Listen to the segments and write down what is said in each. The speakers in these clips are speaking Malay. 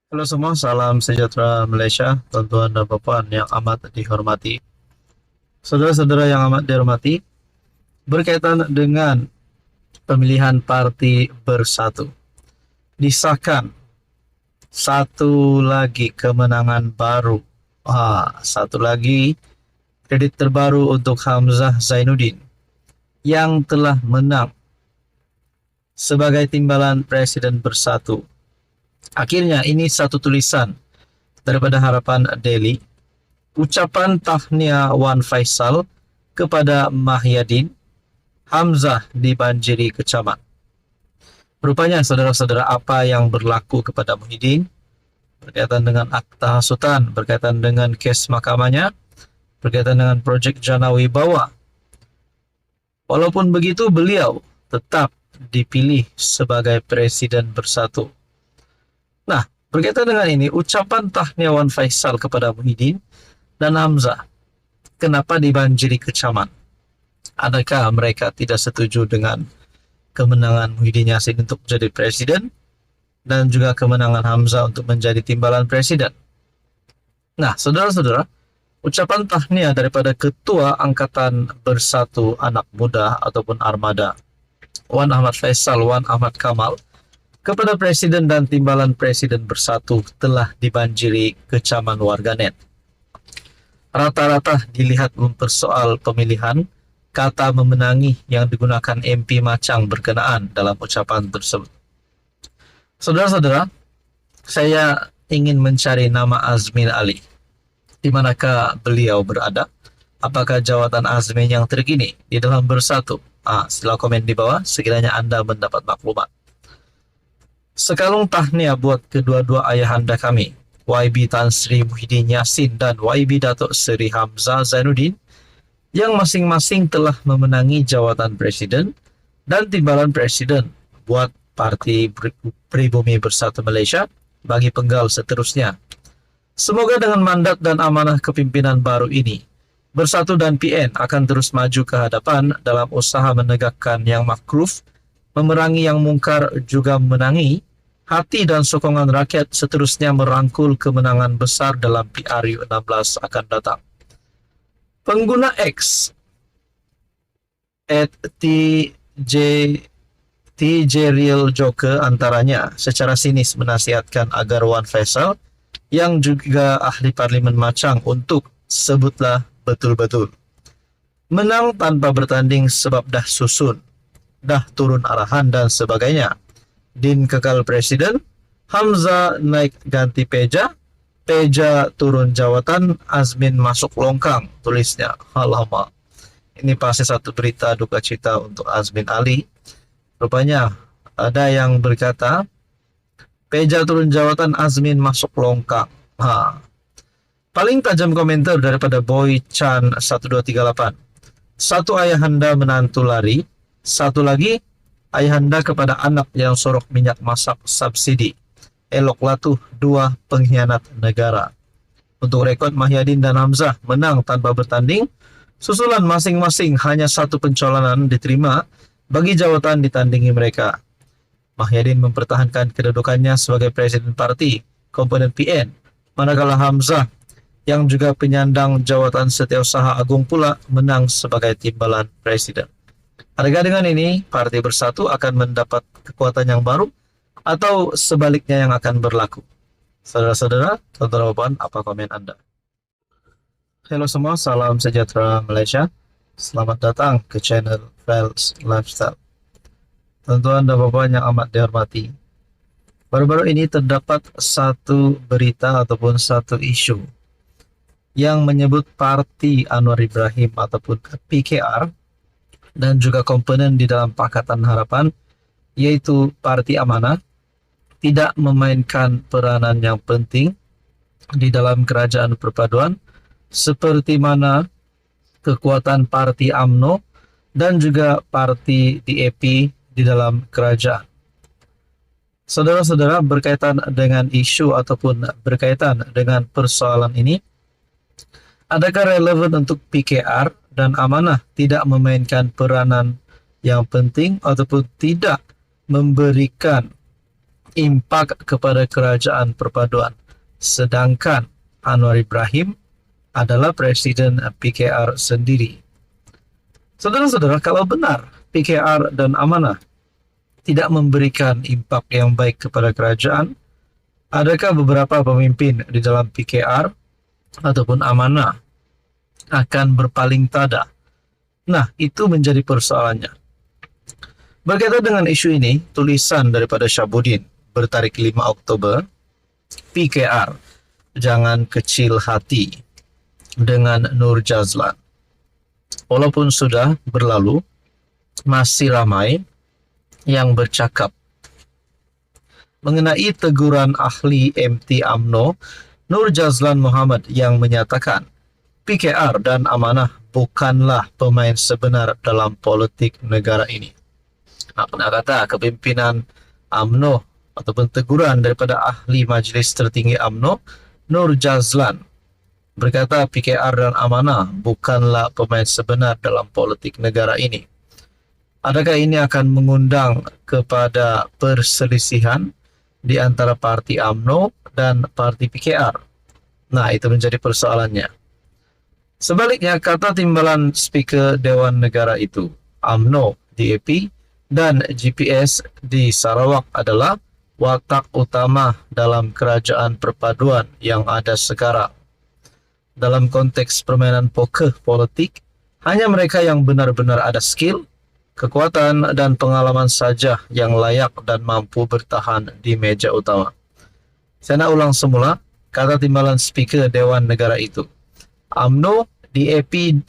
Halo semua, salam sejahtera Malaysia, tuan-tuan dan puan yang amat dihormati. Saudara-saudara yang amat dihormati, berkaitan dengan pemilihan Parti Bersatu, disahkan satu lagi kemenangan baru. Satu lagi kredit terbaru untuk Hamzah Zainuddin yang telah menang sebagai timbalan Presiden Bersatu. Akhirnya ini satu tulisan daripada Harapan Daily, ucapan tahniah Wan Faisal kepada Mahyadin, Hamzah dibanjiri kecaman. Rupanya saudara-saudara, apa yang berlaku kepada Muhyiddin berkaitan dengan akta hasutan, berkaitan dengan kes mahkamahnya, berkaitan dengan projek Jana Wibawa. Walaupun begitu, beliau tetap dipilih sebagai Presiden Bersatu. Nah, berkaitan dengan ini, ucapan tahniah Wan Faisal kepada Muhyiddin dan Hamzah, kenapa dibanjiri kecaman? Adakah mereka tidak setuju dengan kemenangan Muhyiddin Yassin untuk menjadi presiden dan juga kemenangan Hamzah untuk menjadi timbalan presiden? Nah, saudara-saudara, ucapan tahniah daripada Ketua Angkatan Bersatu Anak Muda ataupun Armada, Wan Ahmad Faisal, Wan Ahmad Kamal, kepada Presiden dan Timbalan Presiden Bersatu telah dibanjiri kecaman warganet. Rata-rata dilihat mempersoal pemilihan kata memenangi yang digunakan MP Macang berkenaan dalam ucapan tersebut. Saudara-saudara, saya ingin mencari nama Azmin Ali. Di manakah beliau berada? Apakah jawatan Azmin yang terkini di dalam Bersatu? Sila komen di bawah sekiranya Anda mendapat maklumat. Sekalung tahniah buat kedua-dua ayahanda kami, YB Tan Sri Muhyiddin Yassin dan YB Datuk Seri Hamzah Zainuddin, yang masing-masing telah memenangi jawatan presiden dan timbalan presiden buat Parti Pribumi Bersatu Malaysia bagi penggal seterusnya. Semoga dengan mandat dan amanah kepimpinan baru ini, Bersatu dan PN akan terus maju ke hadapan dalam usaha menegakkan yang makruf, memerangi yang mungkar, juga memenangi hati dan sokongan rakyat, seterusnya merangkul kemenangan besar dalam PRU16 akan datang. Pengguna X @TJ Real Joker antaranya secara sinis menasihatkan agar Wan Faisal yang juga ahli parlimen Macang untuk sebutlah betul-betul menang tanpa bertanding sebab dah susun, dah turun arahan dan sebagainya. Din kekal presiden, Hamzah naik ganti Peja, Peja turun jawatan, Azmin masuk longkang, tulisnya. Alamak, ini pasti satu berita duka cita untuk Azmin Ali. Rupanya ada yang berkata, Peja turun jawatan, Azmin masuk longkang. Paling tajam komentar daripada Boy Chan 1238. Satu ayahanda menantu lari, satu lagi ayahanda kepada anak yang sorok minyak masak subsidi. Eloklah tuh dua pengkhianat negara. Untuk rekod, Mahyadin dan Hamzah menang tanpa bertanding. Susulan masing-masing hanya satu pencalonan diterima bagi jawatan ditandingi mereka. Mahyadin mempertahankan kedudukannya sebagai presiden parti komponen PN, manakala Hamzah yang juga penyandang jawatan Setiausaha Agung pula menang sebagai timbalan presiden. Adakah dengan ini Parti Bersatu akan mendapat kekuatan yang baru atau sebaliknya yang akan berlaku? Saudara-saudara, tuan-tuan, apa komen Anda? Halo semua, salam sejahtera Malaysia. Selamat datang ke channel Fels Lifestyle. Tuan-tuan dan puan yang amat dihormati, baru-baru ini terdapat satu berita ataupun satu isu yang menyebut Parti Anwar Ibrahim ataupun PKR dan juga komponen di dalam Pakatan Harapan, yaitu Parti Amanah, tidak memainkan peranan yang penting di dalam kerajaan perpaduan seperti mana kekuatan Parti AMNO dan juga Parti DAP di dalam kerajaan. Saudara-saudara, berkaitan dengan isu ataupun berkaitan dengan persoalan ini, adakah relevan untuk PKR dan Amanah tidak memainkan peranan yang penting ataupun tidak memberikan impak kepada kerajaan perpaduan. Sedangkan Anwar Ibrahim adalah presiden PKR sendiri. Saudara-saudara, kalau benar PKR dan Amanah tidak memberikan impak yang baik kepada kerajaan, adakah beberapa pemimpin di dalam PKR ataupun Amanah akan berpaling tada? Nah, itu menjadi persoalannya. Berkaitan dengan isu ini, tulisan daripada Syahbudin bertarik 5 Oktober, PKR, jangan kecil hati dengan Nur Jazlan. Walaupun sudah berlalu, masih ramai yang bercakap mengenai teguran ahli MT UMNO Nur Jazlan Muhammad yang menyatakan PKR dan Amanah bukanlah pemain sebenar dalam politik negara ini. Nah, kata kepimpinan UMNO ataupun teguran daripada ahli Majlis Tertinggi UMNO Nur Jazlan berkata PKR dan Amanah bukanlah pemain sebenar dalam politik negara ini. Adakah ini akan mengundang kepada perselisihan di antara parti UMNO dan parti PKR? Nah, itu menjadi persoalannya. Sebaliknya, kata timbalan Speaker Dewan Negara itu, UMNO, DAP, dan GPS di Sarawak adalah watak utama dalam kerajaan perpaduan yang ada sekarang. Dalam konteks permainan poker politik, hanya mereka yang benar-benar ada skill, kekuatan, dan pengalaman saja yang layak dan mampu bertahan di meja utama. Saya nak ulang semula, kata timbalan Speaker Dewan Negara itu. UMNO, DAP,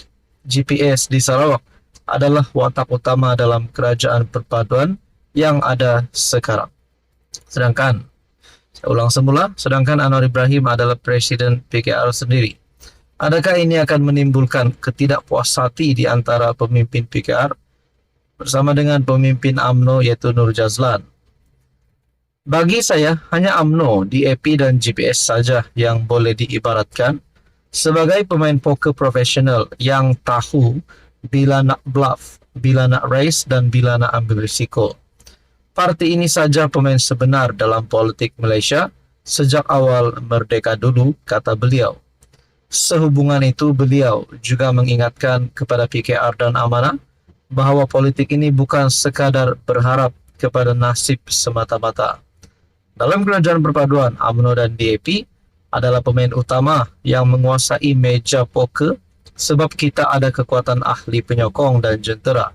GPS di Sarawak adalah watak utama dalam kerajaan perpaduan yang ada sekarang. Sedangkan Anwar Ibrahim adalah presiden PKR sendiri. Adakah ini akan menimbulkan ketidakpuas hati di antara pemimpin PKR bersama dengan pemimpin UMNO yaitu Nur Jazlan? Bagi saya, hanya UMNO, DAP, dan GPS saja yang boleh diibaratkan sebagai pemain poker profesional yang tahu bila nak bluff, bila nak race, dan bila nak ambil risiko. Parti ini saja pemain sebenar dalam politik Malaysia sejak awal merdeka dulu, kata beliau. Sehubungan itu, beliau juga mengingatkan kepada PKR dan Amanah bahwa politik ini bukan sekadar berharap kepada nasib semata-mata. Dalam kerajaan perpaduan, UMNO dan DAP adalah pemain utama yang menguasai meja poker sebab kita ada kekuatan ahli penyokong dan jentera.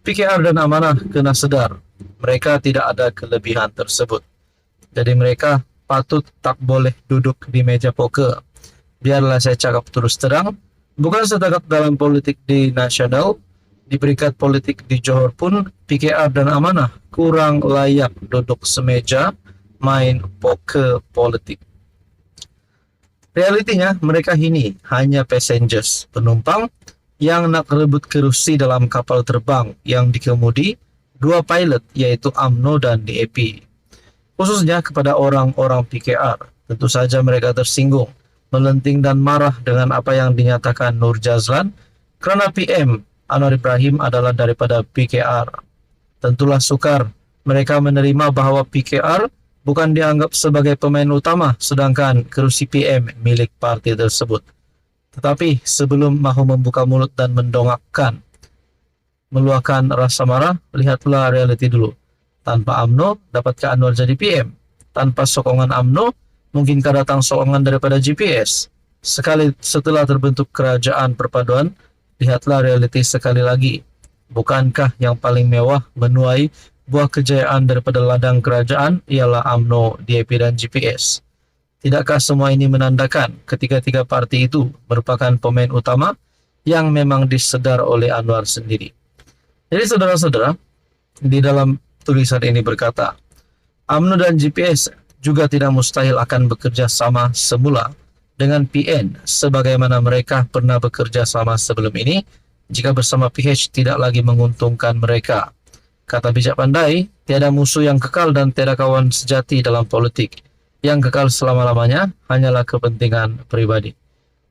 PKR dan Amanah kena sedar, mereka tidak ada kelebihan tersebut. Jadi mereka patut tak boleh duduk di meja poker. Biarlah saya cakap terus terang, bukan setakat dalam politik di nasional, di peringkat politik di Johor pun, PKR dan Amanah kurang layak duduk semeja main poker politik. Realitinya, mereka ini hanya passengers, penumpang yang nak rebut kerusi dalam kapal terbang yang dikemudi dua pilot, yaitu UMNO dan DAP. Khususnya kepada orang-orang PKR, tentu saja mereka tersinggung, melenting dan marah dengan apa yang dinyatakan Nur Jazlan kerana PM Anwar Ibrahim adalah daripada PKR. Tentulah sukar mereka menerima bahawa PKR bukan dianggap sebagai pemain utama sedangkan kerusi PM milik parti tersebut. Tetapi sebelum mahu membuka mulut dan mendongakkan, meluahkan rasa marah, lihatlah realiti dulu. Tanpa UMNO, dapatkah Anwar jadi PM? Tanpa sokongan UMNO, mungkinkah datang sokongan daripada GPS? Sekali setelah terbentuk kerajaan perpaduan, lihatlah realiti sekali lagi. Bukankah yang paling mewah menuai buah kejayaan daripada ladang kerajaan ialah UMNO, DAP, dan GPS? Tidakkah semua ini menandakan ketiga-tiga parti itu merupakan pemain utama yang memang disedar oleh Anwar sendiri? Jadi saudara-saudara, di dalam tulisan ini berkata, UMNO dan GPS juga tidak mustahil akan bekerja sama semula dengan PN sebagaimana mereka pernah bekerja sama sebelum ini jika bersama PH tidak lagi menguntungkan mereka. Kata bijak pandai, tiada musuh yang kekal dan tiada kawan sejati dalam politik. Yang kekal selama-lamanya hanyalah kepentingan pribadi.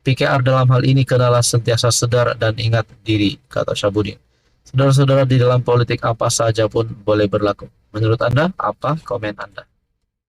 PKR dalam hal ini kenalah sentiasa sedar dan ingat diri, kata Syahbudin. Saudara-saudara, di dalam politik apa saja pun boleh berlaku. Menurut Anda, apa komen Anda?